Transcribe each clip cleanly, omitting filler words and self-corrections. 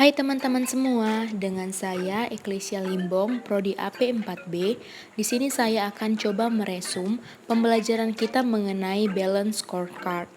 Hai teman-teman semua, dengan saya Eklesia Limbong, Prodi AP4B. Di sini saya akan coba meresum pembelajaran kita mengenai Balance Scorecard.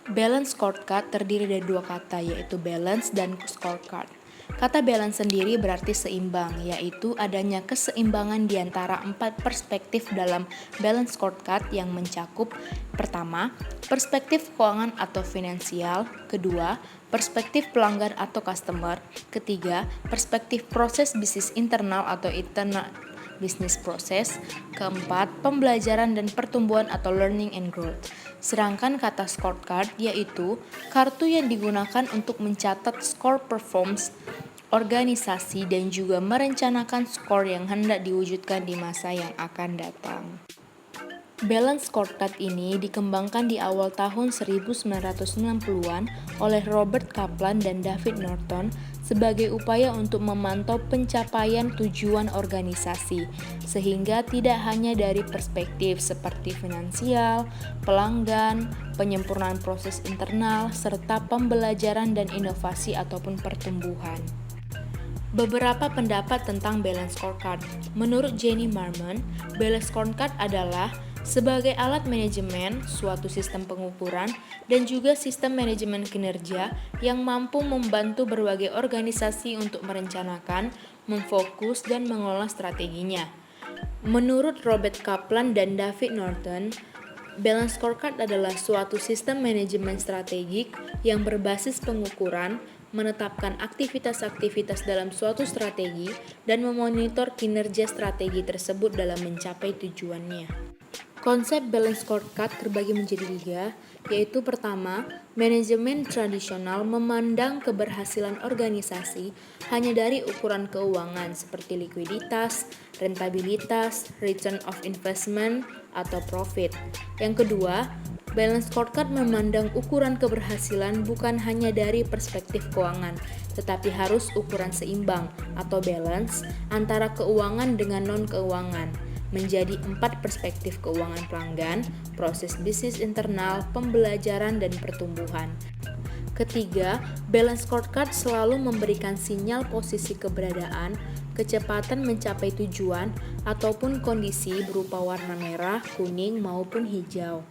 Balance Scorecard terdiri dari dua kata, yaitu balance dan scorecard. Kata balance sendiri berarti seimbang, yaitu adanya keseimbangan di antara 4 perspektif dalam balance scorecard yang mencakup: pertama, perspektif keuangan atau finansial; kedua, perspektif pelanggan atau customer; ketiga, perspektif proses bisnis internal atau internal business process; keempat, pembelajaran dan pertumbuhan atau learning and growth. Sedangkan kata scorecard yaitu kartu yang digunakan untuk mencatat skor performance organisasi dan juga merencanakan skor yang hendak diwujudkan di masa yang akan datang. Balance Scorecard ini dikembangkan di awal tahun 1990-an oleh Robert Kaplan dan David Norton sebagai upaya untuk memantau pencapaian tujuan organisasi, sehingga tidak hanya dari perspektif seperti finansial, pelanggan, penyempurnaan proses internal, serta pembelajaran dan inovasi ataupun pertumbuhan. Beberapa pendapat tentang Balance Scorecard. Menurut Jenny Marmon, Balance Scorecard adalah sebagai alat manajemen, suatu sistem pengukuran, dan juga sistem manajemen kinerja yang mampu membantu berbagai organisasi untuk merencanakan, memfokus, dan mengelola strateginya. Menurut Robert Kaplan dan David Norton, Balance Scorecard adalah suatu sistem manajemen strategik yang berbasis pengukuran, menetapkan aktivitas-aktivitas dalam suatu strategi, dan memonitor kinerja strategi tersebut dalam mencapai tujuannya. Konsep Balance Scorecard terbagi menjadi 3, yaitu pertama, manajemen tradisional memandang keberhasilan organisasi hanya dari ukuran keuangan seperti likuiditas, rentabilitas, return of investment, atau profit. Yang kedua, Balance Scorecard memandang ukuran keberhasilan bukan hanya dari perspektif keuangan, tetapi harus ukuran seimbang atau balance antara keuangan dengan non-keuangan, menjadi 4 perspektif: keuangan pelanggan, proses bisnis internal, pembelajaran, dan pertumbuhan. Ketiga, Balance Scorecard selalu memberikan sinyal posisi keberadaan, kecepatan mencapai tujuan, ataupun kondisi berupa warna merah, kuning, maupun hijau.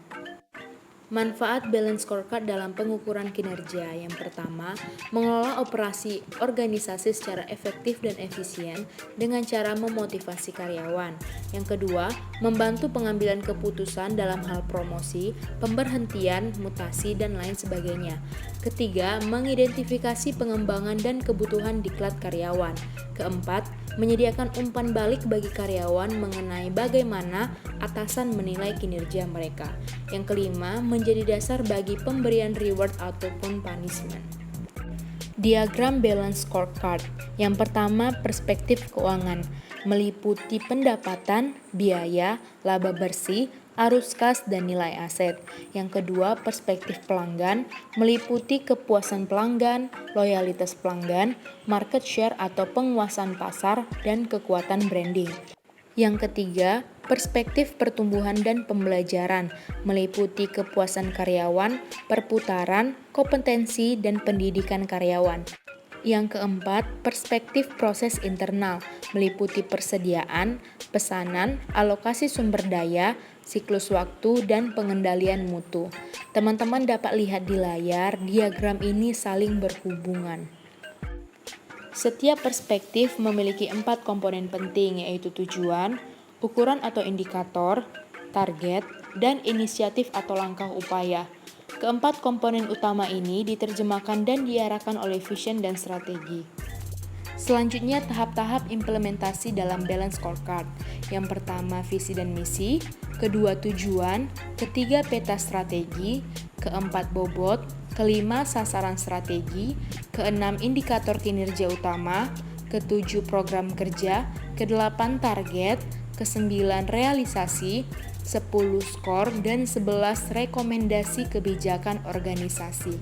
Manfaat Balance Scorecard dalam pengukuran kinerja. Yang pertama, mengelola operasi organisasi secara efektif dan efisien dengan cara memotivasi karyawan. Yang kedua, membantu pengambilan keputusan dalam hal promosi, pemberhentian, mutasi, dan lain sebagainya. Ketiga, mengidentifikasi pengembangan dan kebutuhan diklat karyawan. Keempat, menyediakan umpan balik bagi karyawan mengenai bagaimana atasan menilai kinerja mereka. Yang kelima, menjadi dasar bagi pemberian reward ataupun punishment. Diagram Balance Scorecard. Yang pertama, perspektif keuangan, meliputi pendapatan, biaya, laba bersih, arus kas, dan nilai aset. Yang kedua, perspektif pelanggan, meliputi kepuasan pelanggan, loyalitas pelanggan, market share atau penguasaan pasar, dan kekuatan branding. Yang ketiga, perspektif pertumbuhan dan pembelajaran, meliputi kepuasan karyawan, perputaran, kompetensi, dan pendidikan karyawan. Yang keempat, perspektif proses internal, meliputi persediaan, pesanan, alokasi sumber daya, siklus waktu, dan pengendalian mutu. Teman-teman dapat lihat di layar, diagram ini saling berhubungan. Setiap perspektif memiliki 4 komponen penting, yaitu tujuan, ukuran atau indikator, target, dan inisiatif atau langkah upaya. Keempat komponen utama ini diterjemahkan dan diarahkan oleh vision dan strategi. Selanjutnya, tahap-tahap implementasi dalam Balance Scorecard. Yang pertama, visi dan misi. Kedua, tujuan. Ketiga, peta strategi. Keempat, bobot. Kelima, sasaran strategi. Keenam, indikator kinerja utama. Ketujuh, program kerja. Kedelapan, target. Kesembilan, realisasi. 10, skor. Dan 11, rekomendasi kebijakan organisasi.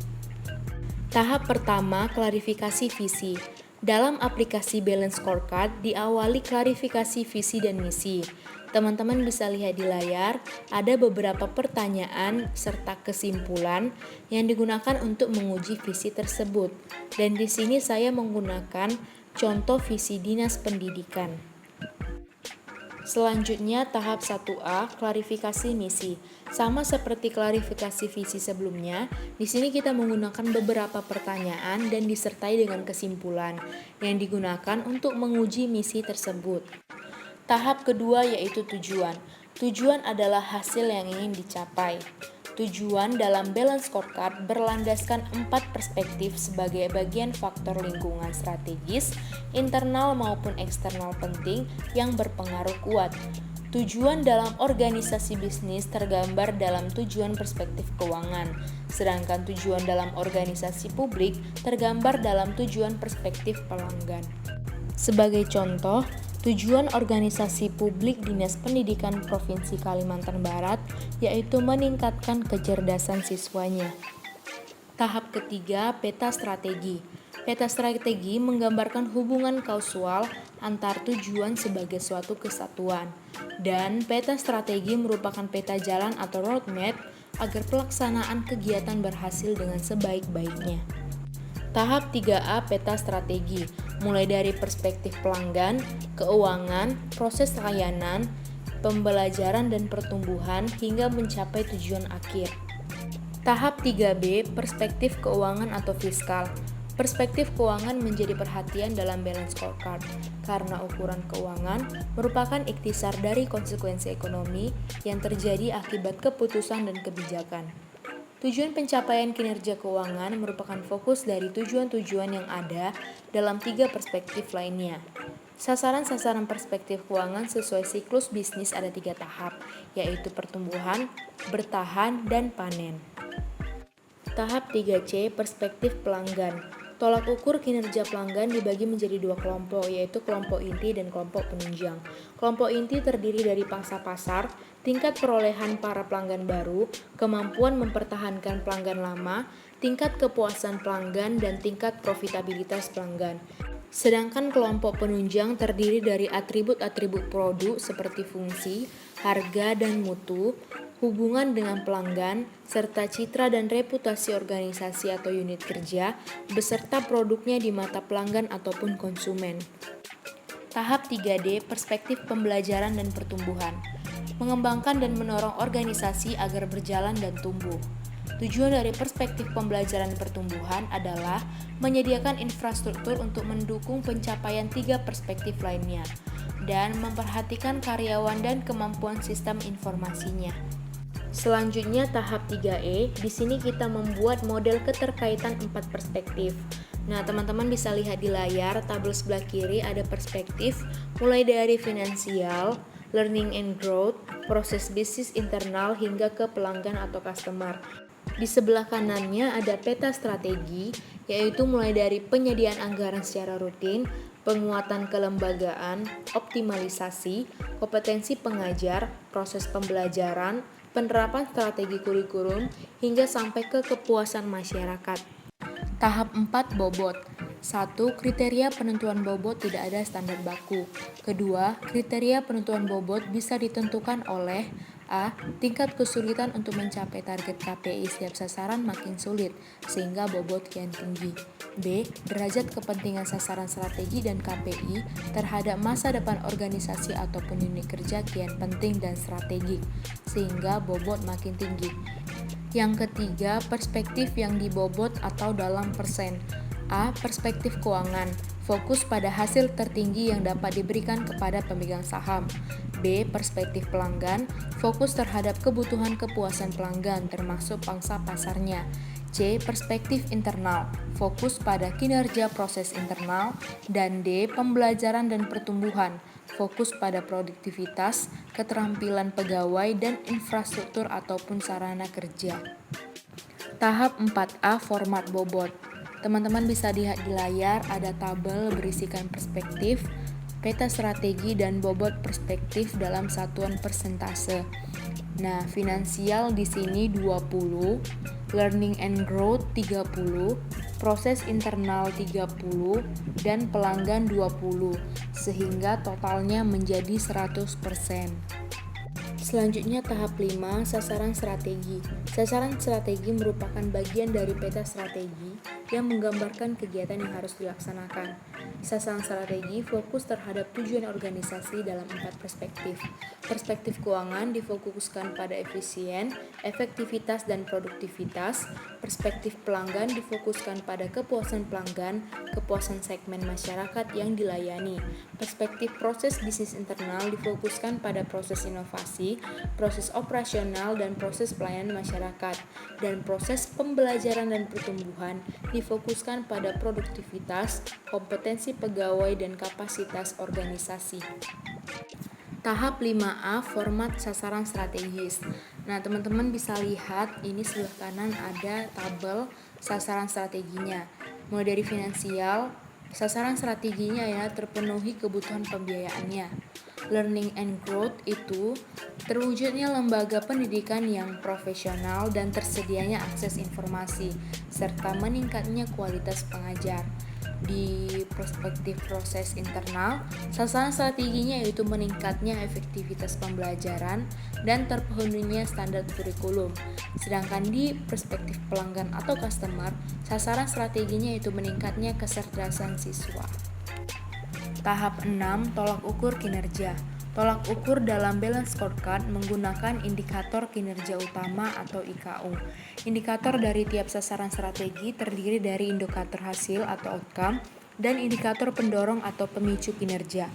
Tahap pertama, klarifikasi visi. Dalam aplikasi Balance Scorecard diawali klarifikasi visi dan misi. Teman-teman bisa lihat di layar, ada beberapa pertanyaan serta kesimpulan yang digunakan untuk menguji visi tersebut. Dan di sini saya menggunakan contoh visi Dinas Pendidikan. Selanjutnya tahap 1A, klarifikasi misi. Sama seperti klarifikasi visi sebelumnya, di sini kita menggunakan beberapa pertanyaan dan disertai dengan kesimpulan yang digunakan untuk menguji misi tersebut. Tahap kedua yaitu tujuan. Tujuan adalah hasil yang ingin dicapai. Tujuan dalam Balance Scorecard berlandaskan 4 perspektif sebagai bagian faktor lingkungan strategis, internal maupun eksternal penting yang berpengaruh kuat. Tujuan dalam organisasi bisnis tergambar dalam tujuan perspektif keuangan, sedangkan tujuan dalam organisasi publik tergambar dalam tujuan perspektif pelanggan. Sebagai contoh, tujuan organisasi publik Dinas Pendidikan Provinsi Kalimantan Barat yaitu meningkatkan kecerdasan siswanya. Tahap ketiga, peta strategi. Peta strategi menggambarkan hubungan kausal antar tujuan sebagai suatu kesatuan. Dan peta strategi merupakan peta jalan atau roadmap agar pelaksanaan kegiatan berhasil dengan sebaik-baiknya. Tahap 3A, peta strategi, mulai dari perspektif pelanggan, keuangan, proses layanan, pembelajaran dan pertumbuhan hingga mencapai tujuan akhir. Tahap 3B, perspektif keuangan atau fiskal. Perspektif keuangan menjadi perhatian dalam Balance Scorecard karena ukuran keuangan merupakan ikhtisar dari konsekuensi ekonomi yang terjadi akibat keputusan dan kebijakan. Tujuan pencapaian kinerja keuangan merupakan fokus dari tujuan-tujuan yang ada dalam 3 perspektif lainnya. Sasaran-sasaran perspektif keuangan sesuai siklus bisnis ada 3 tahap, yaitu pertumbuhan, bertahan, dan panen. Tahap 3C, perspektif pelanggan. Tolak ukur kinerja pelanggan dibagi menjadi 2 kelompok, yaitu kelompok inti dan kelompok penunjang. Kelompok inti terdiri dari pangsa pasar, tingkat perolehan para pelanggan baru, kemampuan mempertahankan pelanggan lama, tingkat kepuasan pelanggan, dan tingkat profitabilitas pelanggan. Sedangkan kelompok penunjang terdiri dari atribut-atribut produk seperti fungsi, harga, dan mutu, hubungan dengan pelanggan, serta citra dan reputasi organisasi atau unit kerja, beserta produknya di mata pelanggan ataupun konsumen. Tahap 3D, perspektif pembelajaran dan pertumbuhan. Mengembangkan dan mendorong organisasi agar berjalan dan tumbuh. Tujuan dari perspektif pembelajaran dan pertumbuhan adalah menyediakan infrastruktur untuk mendukung pencapaian 3 perspektif lainnya, dan memperhatikan karyawan dan kemampuan sistem informasinya. Selanjutnya tahap 3E, di sini kita membuat model keterkaitan 4 perspektif. Nah, teman-teman bisa lihat di layar, tabel sebelah kiri ada perspektif mulai dari finansial, learning and growth, proses bisnis internal hingga ke pelanggan atau customer. Di sebelah kanannya ada peta strategi, yaitu mulai dari penyediaan anggaran secara rutin, penguatan kelembagaan, optimalisasi, kompetensi pengajar, proses pembelajaran, penerapan strategi kurikulum, hingga sampai ke kepuasan masyarakat. Tahap 4, bobot. 1. Kriteria penentuan bobot tidak ada standar baku. Kedua, kriteria penentuan bobot bisa ditentukan oleh A. Tingkat kesulitan untuk mencapai target KPI setiap sasaran makin sulit, sehingga bobot kian tinggi. B. Derajat kepentingan sasaran strategi dan KPI terhadap masa depan organisasi ataupun unit kerja kian penting dan strategik, sehingga bobot makin tinggi. Yang ketiga, perspektif yang dibobot atau dalam persen. A. Perspektif keuangan, fokus pada hasil tertinggi yang dapat diberikan kepada pemegang saham. B. Perspektif pelanggan, fokus terhadap kebutuhan kepuasan pelanggan termasuk pangsa pasarnya. C. Perspektif internal, fokus pada kinerja proses internal. Dan D. Pembelajaran dan pertumbuhan, fokus pada produktivitas, keterampilan pegawai, dan infrastruktur ataupun sarana kerja. Tahap 4A, format bobot. Teman-teman bisa lihat di layar ada tabel berisikan perspektif, peta strategi, dan bobot perspektif dalam satuan persentase. Nah, finansial di sini 20, learning and growth 30, proses internal 30, dan pelanggan 20, sehingga totalnya menjadi 100%. Selanjutnya tahap 5, sasaran strategi. Sasaran strategi merupakan bagian dari peta strategi yang menggambarkan kegiatan yang harus dilaksanakan. Sasaran strategi fokus terhadap tujuan organisasi dalam 4 perspektif. Perspektif keuangan difokuskan pada efisien, efektivitas, dan produktivitas. Perspektif pelanggan difokuskan pada kepuasan pelanggan, kepuasan segmen masyarakat yang dilayani. Perspektif proses bisnis internal difokuskan pada proses inovasi, proses operasional, dan proses pelayanan masyarakat. Dan proses pembelajaran dan pertumbuhan difokuskan pada produktivitas, kompetensi pegawai, dan kapasitas organisasi. Tahap 5A, format sasaran strategis. Nah, teman-teman bisa lihat ini sebelah kanan ada tabel sasaran strateginya. Mulai dari finansial, sasaran strateginya ya terpenuhi kebutuhan pembiayaannya. Learning and growth itu terwujudnya lembaga pendidikan yang profesional dan tersedianya akses informasi, serta meningkatnya kualitas pengajar. Di perspektif proses internal, sasaran strateginya yaitu meningkatnya efektivitas pembelajaran dan terpenuhinya standar kurikulum. Sedangkan di perspektif pelanggan atau customer, sasaran strateginya yaitu meningkatnya kecerdasan siswa. Tahap 6, tolak ukur kinerja. Tolak ukur dalam balance scorecard menggunakan indikator kinerja utama atau IKU. Indikator dari tiap sasaran strategi terdiri dari indikator hasil atau outcome dan indikator pendorong atau pemicu kinerja.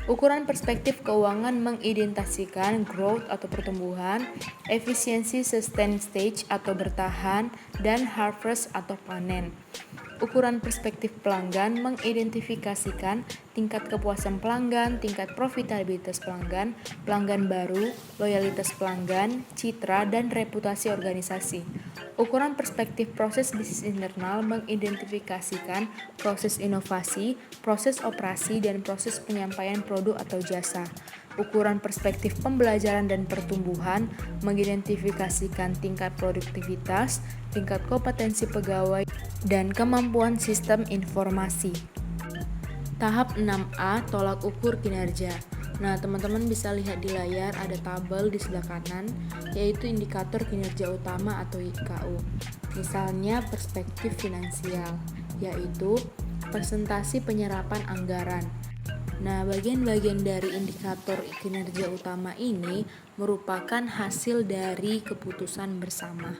Ukuran perspektif keuangan mengidentifikasikan growth atau pertumbuhan, efisiensi sustain stage atau bertahan, dan harvest atau panen. Ukuran perspektif pelanggan mengidentifikasikan tingkat kepuasan pelanggan, tingkat profitabilitas pelanggan, pelanggan baru, loyalitas pelanggan, citra, dan reputasi organisasi. Ukuran perspektif proses bisnis internal mengidentifikasikan proses inovasi, proses operasi, dan proses penyampaian produk atau jasa. Ukuran perspektif pembelajaran dan pertumbuhan mengidentifikasikan tingkat produktivitas, tingkat kompetensi pegawai, dan kemampuan sistem informasi. Tahap 6A, tolak ukur kinerja. Nah, teman-teman bisa lihat di layar ada tabel di sebelah kanan, yaitu indikator kinerja utama atau IKU. Misalnya perspektif finansial, yaitu presentasi penyerapan anggaran. Nah, bagian-bagian dari indikator kinerja utama ini merupakan hasil dari keputusan bersama.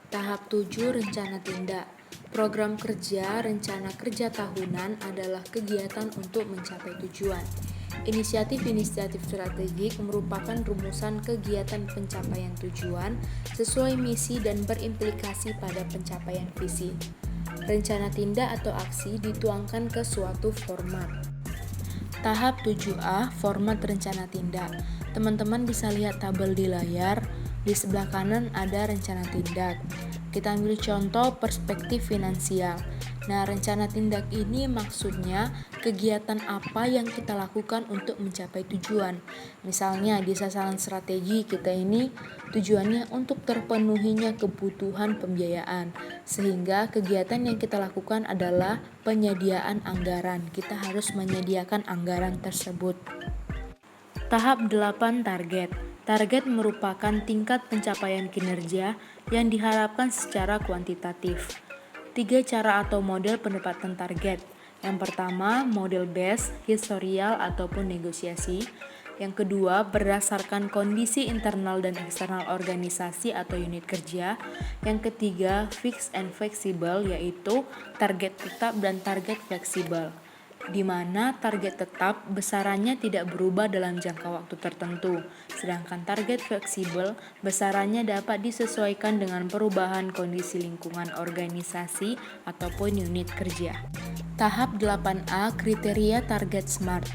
Tahap 7, rencana tindak. Program kerja, rencana kerja tahunan adalah kegiatan untuk mencapai tujuan. Inisiatif-inisiatif strategik merupakan rumusan kegiatan pencapaian tujuan sesuai misi dan berimplikasi pada pencapaian visi. Rencana tindak atau aksi dituangkan ke suatu format. Tahap 7A, format rencana tindak. Teman-teman bisa lihat tabel di layar. Di sebelah kanan ada rencana tindak. Kita ambil contoh perspektif finansial. Nah, rencana tindak ini maksudnya kegiatan apa yang kita lakukan untuk mencapai tujuan. Misalnya di sasaran strategi kita ini tujuannya untuk terpenuhinya kebutuhan pembiayaan. Sehingga kegiatan yang kita lakukan adalah penyediaan anggaran. Kita harus menyediakan anggaran tersebut. Tahap 8, target. Target merupakan tingkat pencapaian kinerja yang diharapkan secara kuantitatif. 3 cara atau model penempatan target. Yang pertama, model based, historial ataupun negosiasi. Yang kedua, berdasarkan kondisi internal dan eksternal organisasi atau unit kerja. Yang ketiga, fixed and flexible, yaitu target tetap dan target fleksibel, di mana target tetap besarannya tidak berubah dalam jangka waktu tertentu, sedangkan target fleksibel besarannya dapat disesuaikan dengan perubahan kondisi lingkungan organisasi ataupun unit kerja. Tahap 8A, kriteria target SMART.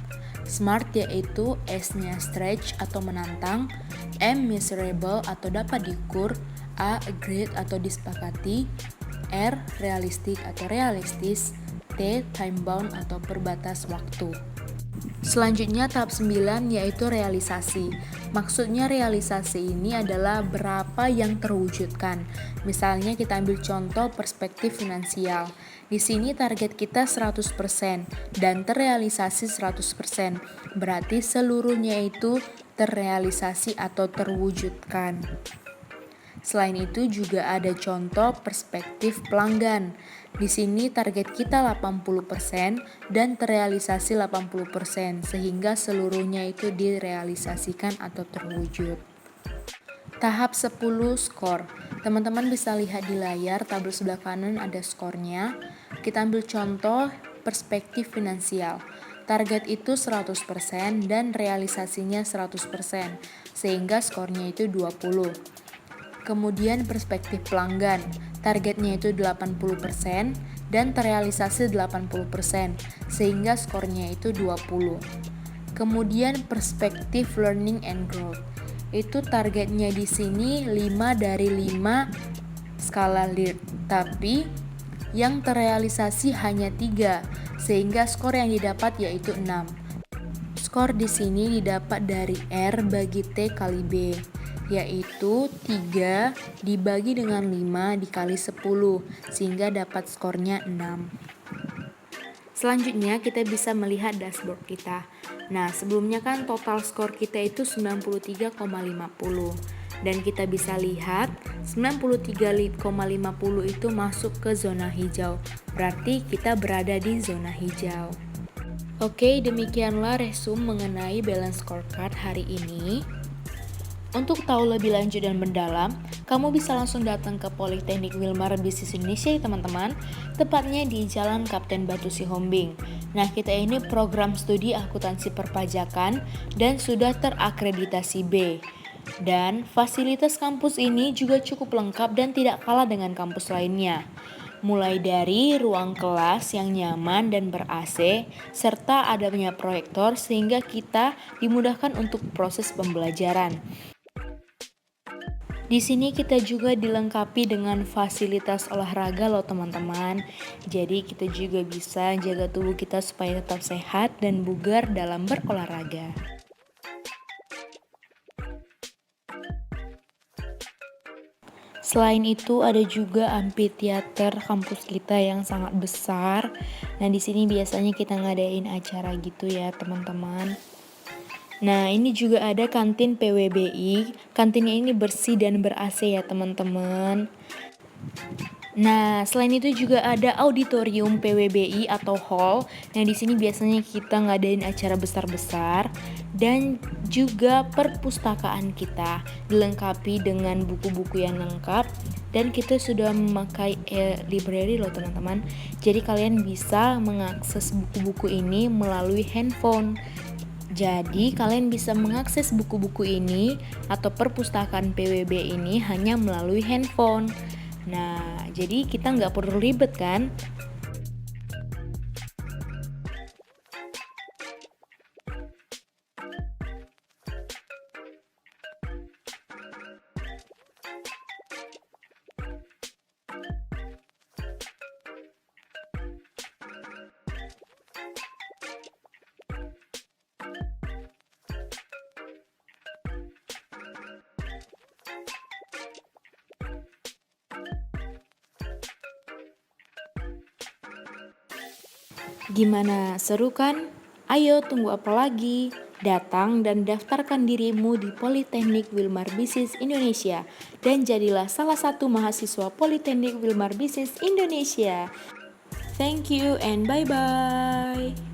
SMART yaitu S-nya stretch atau menantang, M measurable atau dapat diukur, A agreed atau disepakati, R realistic atau realistis, T time bound atau berbatas waktu. Selanjutnya tahap 9 yaitu realisasi. Maksudnya realisasi ini adalah berapa yang terwujudkan. Misalnya kita ambil contoh perspektif finansial. Di sini target kita 100% dan terrealisasi 100%. Berarti seluruhnya itu terrealisasi atau terwujudkan. Selain itu juga ada contoh perspektif pelanggan. Di sini target kita 80% dan terrealisasi 80%, sehingga seluruhnya itu direalisasikan atau terwujud. Tahap 10 skor. Teman-teman bisa lihat di layar tabel sebelah kanan ada skornya. Kita ambil contoh perspektif finansial. Target itu 100% dan realisasinya 100%, sehingga skornya itu 20. Kemudian perspektif pelanggan, targetnya itu 80% dan terrealisasi 80%, sehingga skornya itu 20. Kemudian perspektif learning and growth, itu targetnya di sini 5 dari 5 skala LEART, tapi yang terrealisasi hanya 3, sehingga skor yang didapat yaitu 6. Skor di sini didapat dari R bagi T kali B, yaitu 3 dibagi dengan 5 dikali 10, sehingga dapat skornya 6. Selanjutnya kita bisa melihat dashboard kita. Nah, sebelumnya kan total skor kita itu 93,50 dan kita bisa lihat 93,50 itu masuk ke zona hijau. Berarti kita berada di zona hijau. Oke, demikianlah resume mengenai balance scorecard hari ini. Untuk tahu lebih lanjut dan mendalam, kamu bisa langsung datang ke Politeknik Wilmar Bisnis Indonesia ya teman-teman, tepatnya di Jalan Kapten Batu Sihombing. Nah, kita ini program studi akuntansi perpajakan dan sudah terakreditasi B. Dan fasilitas kampus ini juga cukup lengkap dan tidak kalah dengan kampus lainnya. Mulai dari ruang kelas yang nyaman dan ber-AC, serta adanya proyektor sehingga kita dimudahkan untuk proses pembelajaran. Di sini kita juga dilengkapi dengan fasilitas olahraga loh teman-teman. Jadi kita juga bisa jaga tubuh kita supaya tetap sehat dan bugar dalam berolahraga. Selain itu ada juga amphitheater kampus kita yang sangat besar. Nah, di sini biasanya kita ngadain acara gitu ya, teman-teman. Nah, ini juga ada kantin PWBI. Kantinnya ini bersih dan ber-AC ya, teman-teman. Nah, selain itu juga ada auditorium PWBI atau hall. Nah, di sini biasanya kita ngadain acara besar-besar dan juga perpustakaan kita dilengkapi dengan buku-buku yang lengkap dan kita sudah memakai library loh, teman-teman. Jadi kalian bisa mengakses buku-buku ini melalui handphone. Jadi kalian bisa mengakses buku-buku ini atau perpustakaan PWB ini hanya melalui handphone. Nah, jadi kita nggak perlu ribet kan? Gimana, seru kan? Ayo, tunggu apa lagi? Datang dan daftarkan dirimu di Politeknik Wilmar Bisnis Indonesia dan jadilah salah satu mahasiswa Politeknik Wilmar Bisnis Indonesia. Thank you and bye-bye.